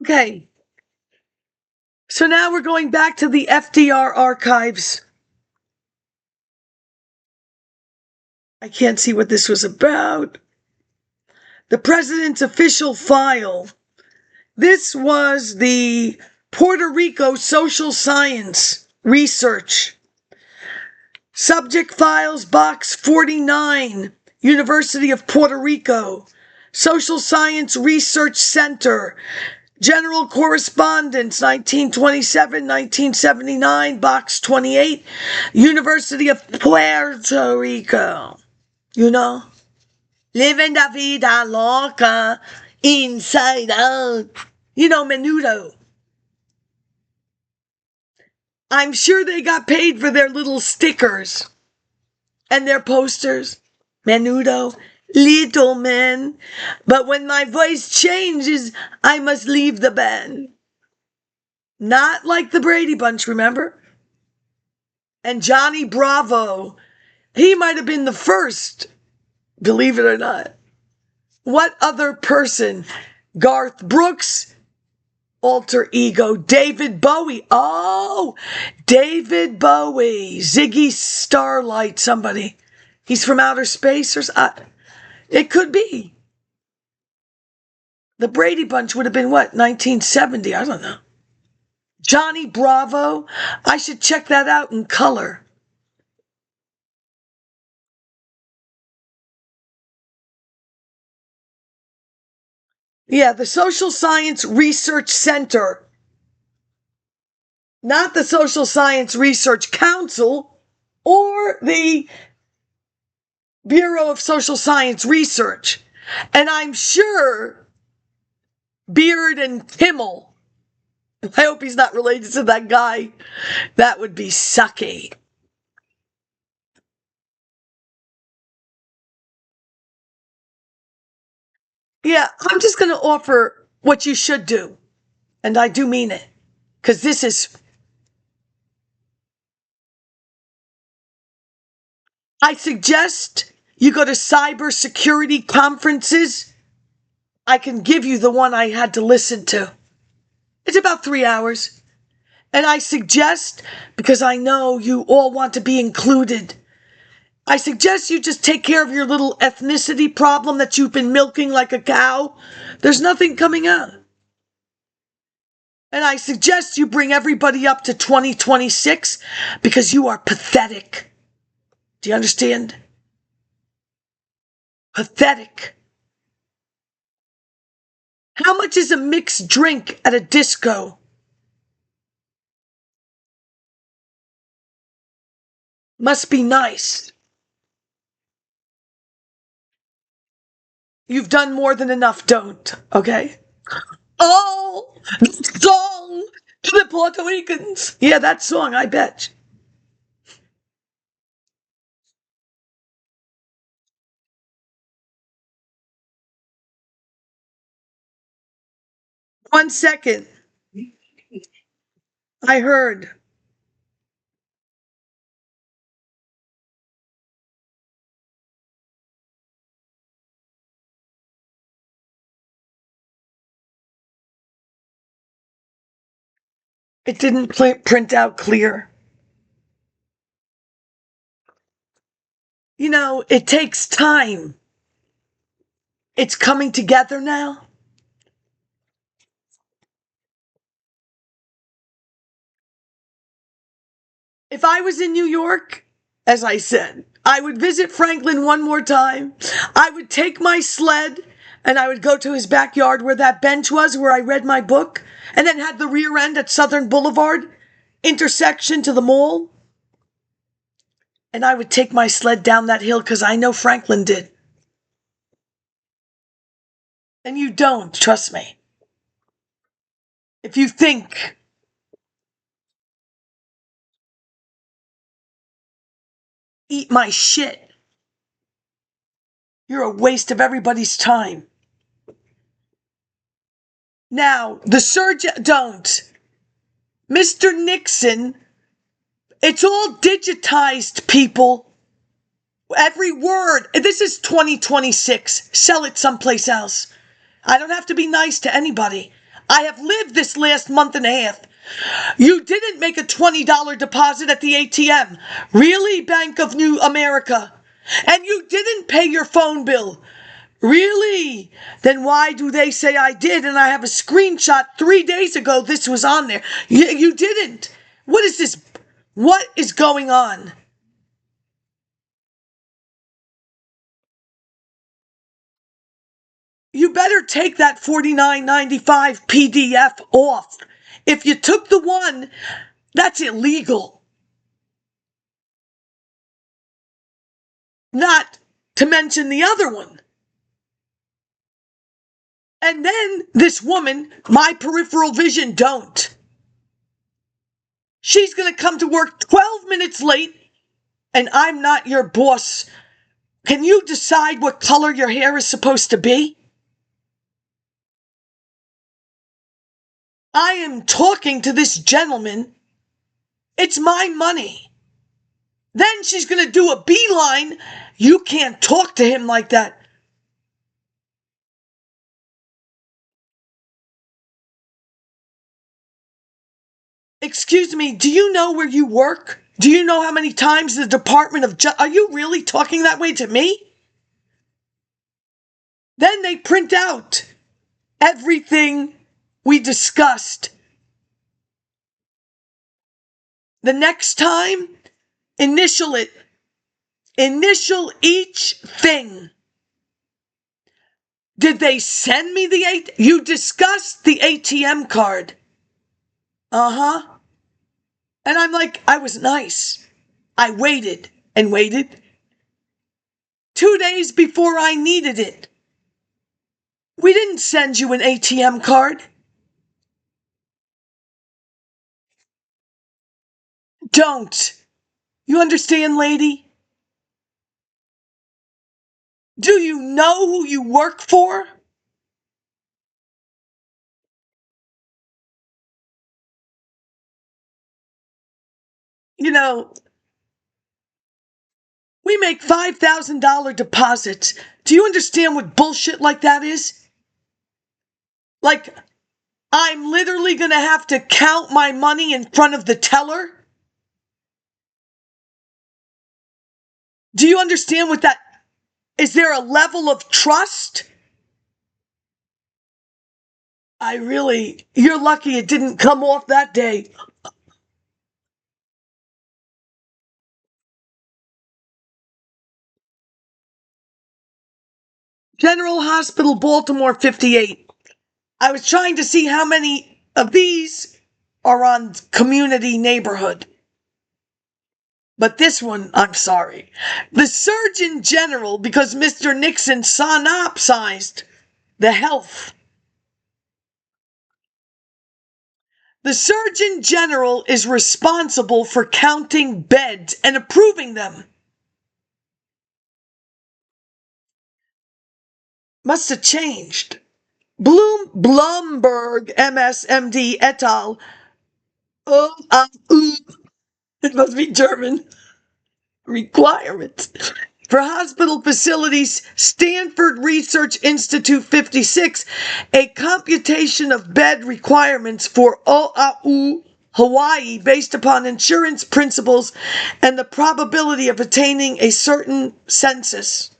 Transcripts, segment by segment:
Okay. So now we're going back to the FDR archives. I can't see what this was about. The president's official file. This was the Puerto Rico Social Science Research. Subject files, box 49, University of Puerto Rico, Social Science Research Center, General Correspondence, 1927-1979, box 28, University of Puerto Rico. You know? Living la vida loca, inside out. You know, menudo. I'm sure they got paid for their little stickers and their posters. Menudo, little man. But when my voice changes, I must leave the band. Not like the Brady Bunch, remember? And Johnny Bravo, he might have been the first, believe it or not. What other person? Garth Brooks, alter ego, David Bowie. Oh, David Bowie, Ziggy Starlight, somebody. He's from outer space or something. It could be. The Brady Bunch would have been what, 1970? I don't know. Johnny Bravo. I should check that out in color. Yeah, the Social Science Research Center. Not the Social Science Research Council or the Bureau of Social Science Research. And I'm sure Beard and Kimmel, I hope he's not related to that guy. That would be sucky. Yeah, I'm just going to offer what you should do. And I do mean it. Because this is... I suggest you go to cybersecurity conferences. I can give you the one I had to listen to. It's about 3 hours. And I suggest, because I know you all want to be included, I suggest you just take care of your little ethnicity problem that you've been milking like a cow. There's nothing coming out. And I suggest you bring everybody up to 2026 because you are pathetic. Do you understand? Pathetic. How much is a mixed drink at a disco? Must be nice. You've done more than enough, don't, okay? Oh, song to the Puerto Ricans. Yeah, that song, I bet. One second. I heard. It didn't print out clear. You know, it takes time. It's coming together now. If I was in New York, as I said, I would visit Franklin one more time. I would take my sled and I would go to his backyard where that bench was, where I read my book, and then had the rear end at Southern Boulevard, intersection to the mall. And I would take my sled down that hill because I know Franklin did. And you don't, trust me. If you think eat my shit, you're a waste of everybody's time. Now, the surgeon, don't. Mr. Nixon, it's all digitized, people. Every word. This is 2026. Sell it someplace else. I don't have to be nice to anybody. I have lived this last month and a half. You didn't make a $20 deposit at the ATM. Really, Bank of New America? And you didn't pay your phone bill. Really? Then why do they say I did? And I have a screenshot 3 days ago. This was on there. You didn't. What is this? What is going on? You better take that $49.95 PDF off. If you took the one, that's illegal. Not to mention the other one. And then this woman, my peripheral vision don't. She's going to come to work 12 minutes late, and I'm not your boss. Can you decide what color your hair is supposed to be? I am talking to this gentleman. It's my money. Then she's going to do a beeline. You can't talk to him like that. Excuse me, do you know where you work? Do you know how many times the Department of Justice... Are you really talking that way to me? Then they print out everything we discussed. The next time, initial it. Initial each thing. Did they send me the You discussed the ATM card. Uh-huh. And I'm like, I was nice. I waited and waited. 2 days before I needed it. We didn't send you an ATM card. Don't. You understand, lady? Do you know who you work for? You know, we make $5,000 deposits. Do you understand what bullshit like that is? Like, I'm literally going to have to count my money in front of the teller? Do you understand what that... Is there a level of trust? You're lucky it didn't come off that day. General Hospital, Baltimore, 58. I was trying to see how many of these are on community neighborhood. But this one, I'm sorry. The Surgeon General, because Mr. Nixon synopsized the health. The Surgeon General is responsible for counting beds and approving them. Must have changed. Blumberg, MSMD, et al. It must be German. Requirements. For hospital facilities, Stanford Research Institute 56, a computation of bed requirements for Oahu, Hawaii, based upon insurance principles and the probability of attaining a certain census.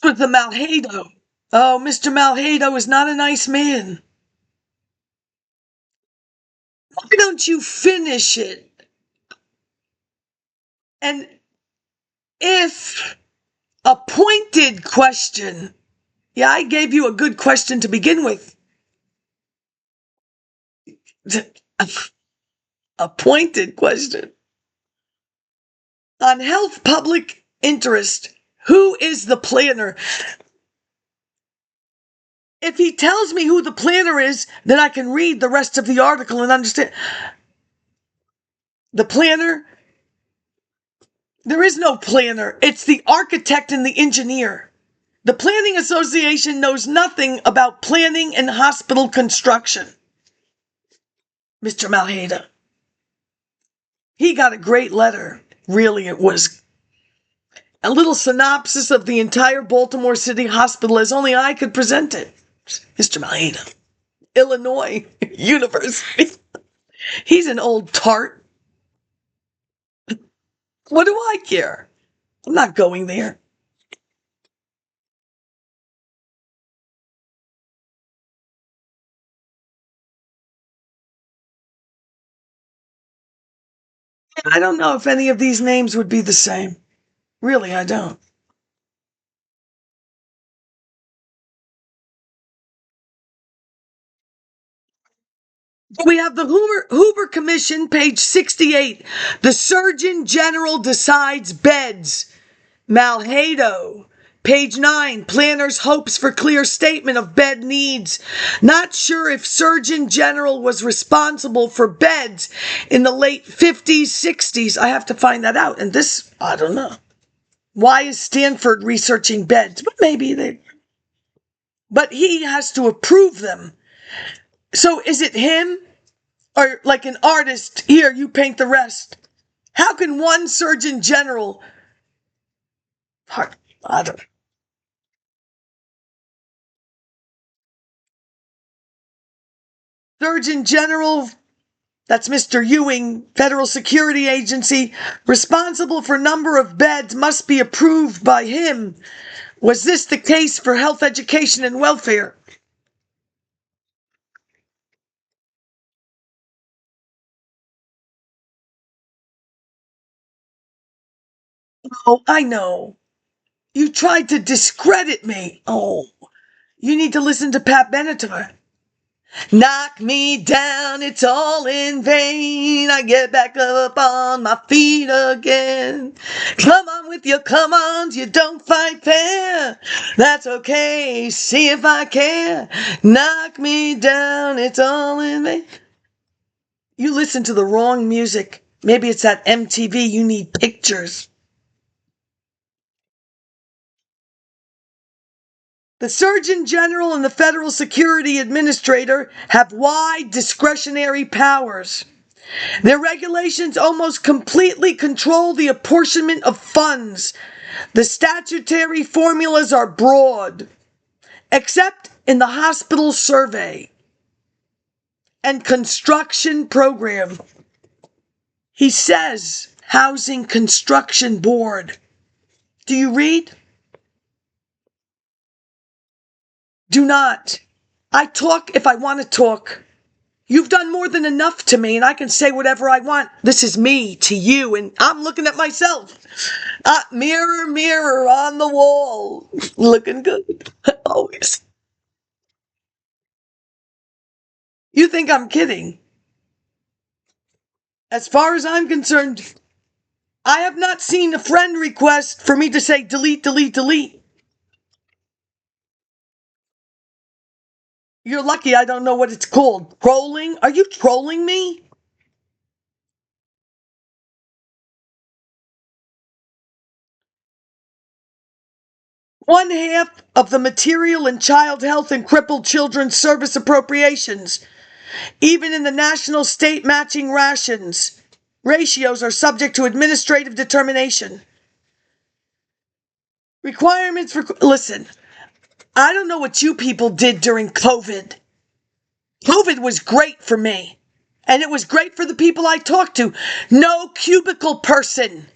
With the Malhado. Oh, Mr. Malhado is not a nice man. Why don't you finish it? And if a pointed question, yeah, I gave you a good question to begin with. A pointed question. On health public interest, who is the planner? If he tells me who the planner is, then I can read the rest of the article and understand. The planner? There is no planner. It's the architect and the engineer. The Planning Association knows nothing about planning and hospital construction. Mr. Malhado. He got a great letter. Really, it was a little synopsis of the entire Baltimore City Hospital as only I could present it. Mr. Malhado. Illinois University. He's an old tart. What do I care? I'm not going there. I don't know if any of these names would be the same. Really, I don't. We have the Hoover Commission, page 68. The Surgeon General decides beds. Malhado. Page 9, Planner's hopes for clear statement of bed needs. Not sure if Surgeon General was responsible for beds in the late 50s, 60s. I have to find that out. And this, I don't know. Why is Stanford researching beds? But maybe they... But he has to approve them. So is it him? Or like an artist, here, you paint the rest? How can one Surgeon General... I don't know. Surgeon General, that's Mr. Ewing, Federal Security Agency, responsible for number of beds must be approved by him. Was this the case for health, education, and welfare? Oh, I know. You tried to discredit me. Oh, you need to listen to Pat Benatar. Knock me down, it's all in vain. I get back up on my feet again. Come on with your come-ons, you don't fight fair. That's okay, see if I care. Knock me down, it's all in vain. You listen to the wrong music. Maybe it's that MTV, you need pictures. The Surgeon General and the Federal Security Administrator have wide discretionary powers. Their regulations almost completely control the apportionment of funds. The statutory formulas are broad, except in the hospital survey and construction program. He says, Housing Construction Board. Do you read? Do not. I talk if I want to talk. You've done more than enough to me, and I can say whatever I want. This is me to you, and I'm looking at myself. Mirror, mirror on the wall. Looking good. Always. You think I'm kidding? As far as I'm concerned, I have not seen a friend request for me to say delete, delete, delete. You're lucky I don't know what it's called. Trolling? Are you trolling me? One half of the material and child health and crippled children's service appropriations, even in the national state matching rations, ratios are subject to administrative determination. Requirements for... Listen, I don't know what you people did during COVID. COVID was great for me. And it was great for the people I talked to. No cubicle person.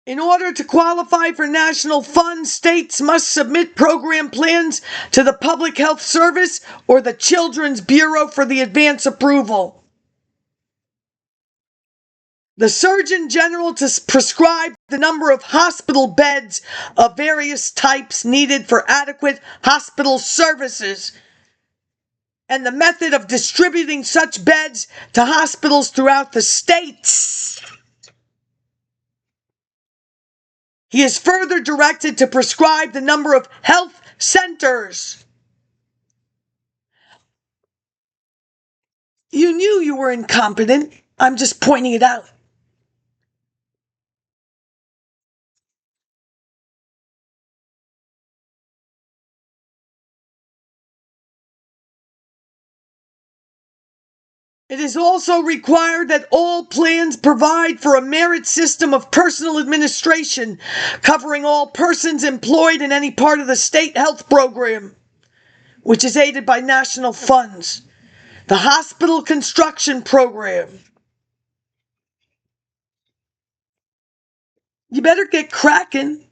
In order to qualify for national funds, states must submit program plans to the Public Health Service or the Children's Bureau for the advance approval. The Surgeon General to prescribe the number of hospital beds of various types needed for adequate hospital services and the method of distributing such beds to hospitals throughout the states. He is further directed to prescribe the number of health centers. You knew you were incompetent. I'm just pointing it out. It is also required that all plans provide for a merit system of personal administration covering all persons employed in any part of the state health program, which is aided by national funds. The hospital construction program. You better get cracking.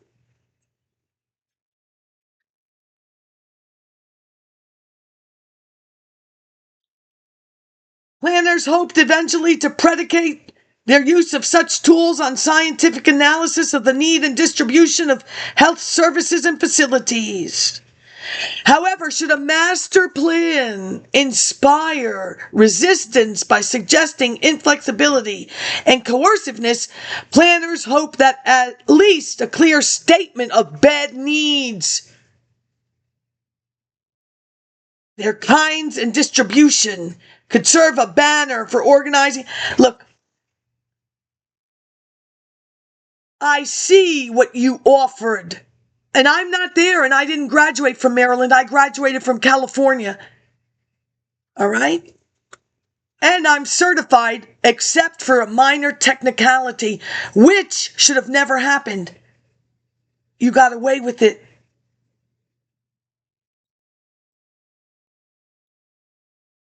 Planners hoped eventually to predicate their use of such tools on scientific analysis of the need and distribution of health services and facilities. However, should a master plan inspire resistance by suggesting inflexibility and coerciveness, planners hope that at least a clear statement of bad needs, their kinds and distribution, could serve a banner for organizing. Look, I see what you offered. And I'm not there, and I didn't graduate from Maryland. I graduated from California. All right? And I'm certified, except for a minor technicality, which should have never happened. You got away with it.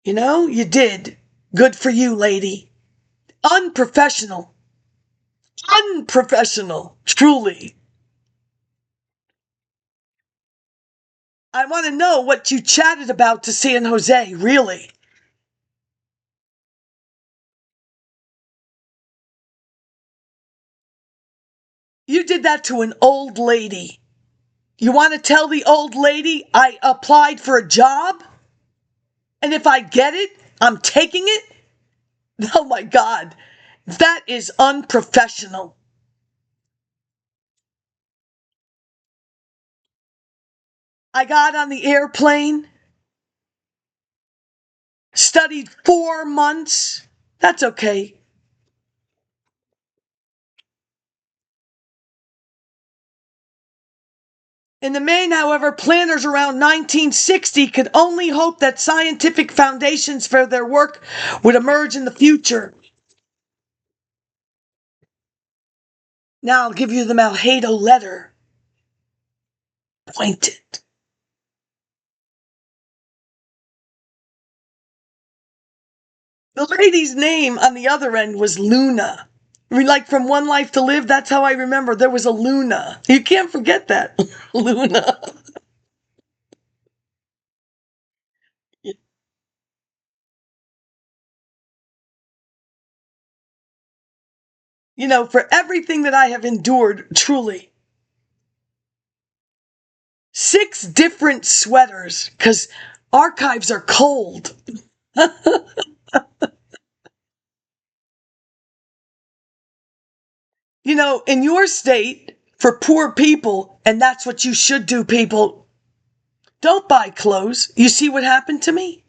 You know, you did. Good for you, lady. Unprofessional. Unprofessional, truly. I want to know what you chatted about to San Jose, really. You did that to an old lady. You want to tell the old lady I applied for a job? And if I get it, I'm taking it? Oh my God. That is unprofessional. I got on the airplane, studied 4 months. That's okay. In the main, however, planners around 1960 could only hope that scientific foundations for their work would emerge in the future. Now I'll give you the Malhado letter. Pointed. The lady's name on the other end was Luna. I mean, like from One Life to Live, that's how I remember. There was a Luna. You can't forget that. Luna. You know, for everything that I have endured, truly. 6 different sweaters, because archives are cold. You know, in your state, for poor people, and that's what you should do, people, don't buy clothes. You see what happened to me?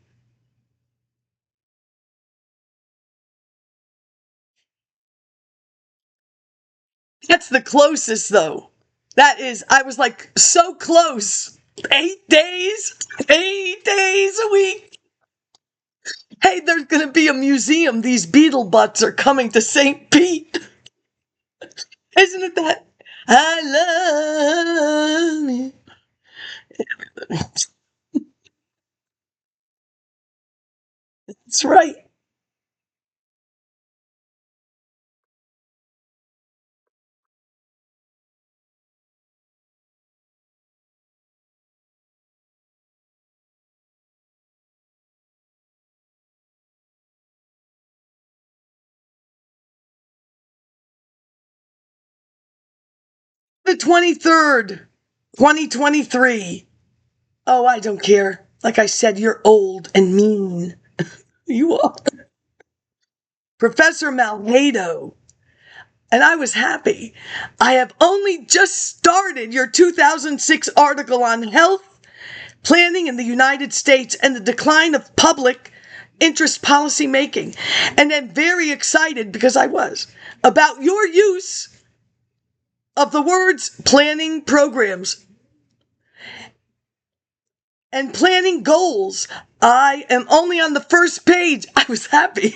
That's the closest, though. That is, I was like so close. 8 days, 8 days a week. Hey, there's going to be a museum. These beetle butts are coming to St. Pete. Isn't it that? I love you. That's right. The 23rd, 2023. Oh, I don't care. Like I said, you're old and mean. You are. Professor Malhado And I was happy. I have only just started your 2006 article on health planning in the United States and the decline of public interest policy making. And then very excited, because I was, about your use of the words planning programs and planning goals. I am only on the first page. I was happy.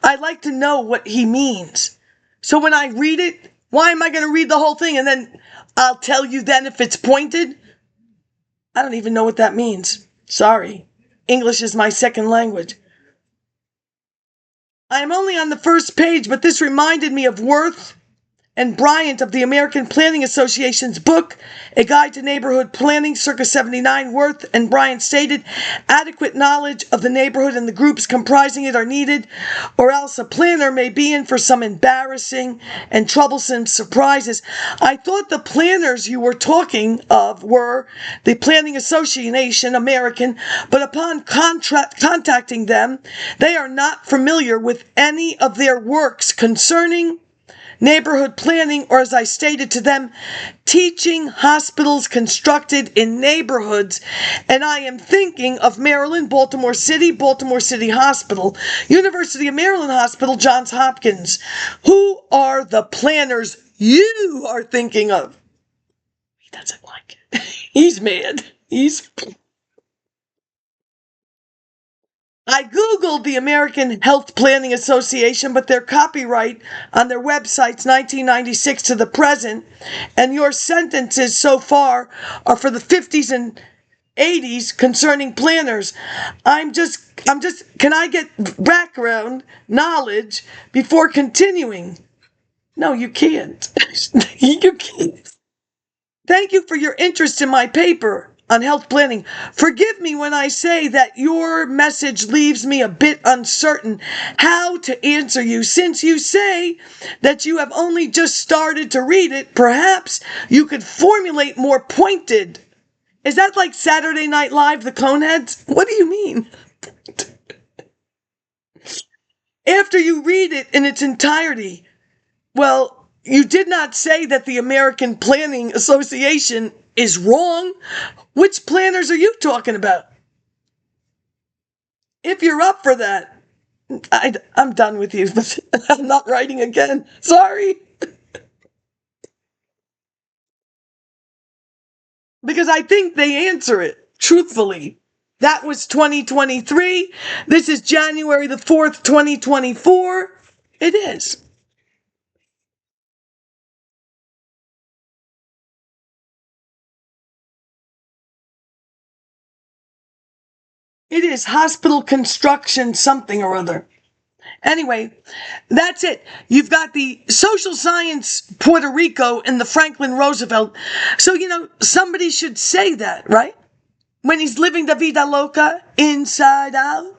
I like to know what he means. So when I read it, why am I going to read the whole thing and then I'll tell you then if it's pointed? I don't even know what that means. Sorry. English is my second language. I am only on the first page, but this reminded me of Worth and Bryant of the American Planning Association's book, A Guide to Neighborhood Planning, circa 79. Worth and Bryant stated, adequate knowledge of the neighborhood and the groups comprising it are needed, or else a planner may be in for some embarrassing and troublesome surprises. I thought the planners you were talking of were the Planning Association American, but upon contacting them, they are not familiar with any of their works concerning neighborhood planning, or as I stated to them, teaching hospitals constructed in neighborhoods. And I am thinking of Maryland, Baltimore City Hospital, University of Maryland Hospital, Johns Hopkins. Who are the planners you are thinking of? He doesn't like it. He's mad. I Googled the American Health Planning Association, but their copyright on their website's 1996 to the present, and your sentences so far are for the 50s and 80s concerning planners. Can I get background knowledge before continuing? No, you can't. You can't. Thank you for your interest in my paper on health planning. Forgive me when I say that your message leaves me a bit uncertain how to answer you. Since you say that you have only just started to read it, perhaps you could formulate more pointed. Is that like Saturday Night Live, the Coneheads? What do you mean? After you read it in its entirety. Well, you did not say that the American Planning Association is wrong. Which planners are you talking about? If you're up for that, I'm done with you. I'm not writing again. Sorry. Because I think they answer it truthfully. That was 2023. This is January the 4th, 2024. It is. It is hospital construction something or other. Anyway, that's it. You've got the social science Puerto Rico and the Franklin Roosevelt. So, somebody should say that, right? When he's living the vida loca inside out.